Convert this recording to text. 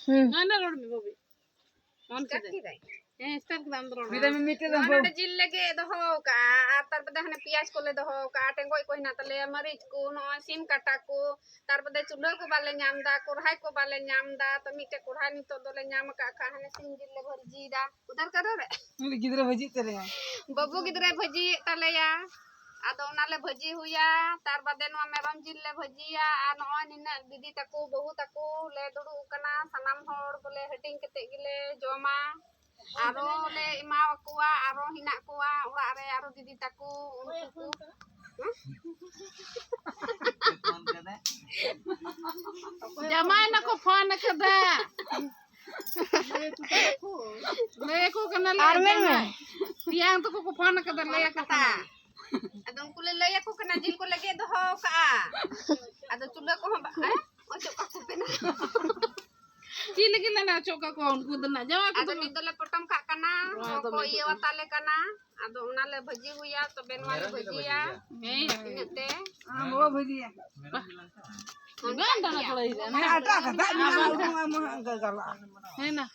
ना रोड में बबी ऑन कर दे स्टार्ट कर अंदर विदा में मिटे दो नोडे जिल लेके दहो का तार बदे हने पियाज को ले दहो का टेंगोय को हिना तले मरीच को नो सिम काटा को तार बदे चुल्हा को बाले न्यामदा कोरहाय को बाले न्यामदा तो मिटे कोरहाय नितो दोले न्याम का हने सिम जिल ले भरजीदा उधर करो रे गिदरा भजी तेरे बबू गिदरे भजी तलेया आदो नाले भजी हुया तार बदे नो मेरम जिल ले भजिया आ नो निना दीदी तको बहु तको ले दुडू कना सनाम होड़ बोले हटिंग कते गिले जोमा आरो ले इमाव कुआ आरो हिना कुआ ओरा रे आरो दीदी तको उनको जमाई ना को फोन कदा ले को कना ले पियांग तो को फोन कदा ले कता अदो उनको ले ले को कना जिल को लगे दो का अदो चुल्हा को हम ओ चोका को पेना ची लगे ना चोका को उनको दना जवा को अदो निदले पटम का कना को ये वाताले कना अदो उनाले भजी हुया तो बेनवाले भजिया इनते वो भजी गंदा ना पड़े आटा का दा ना गला है ना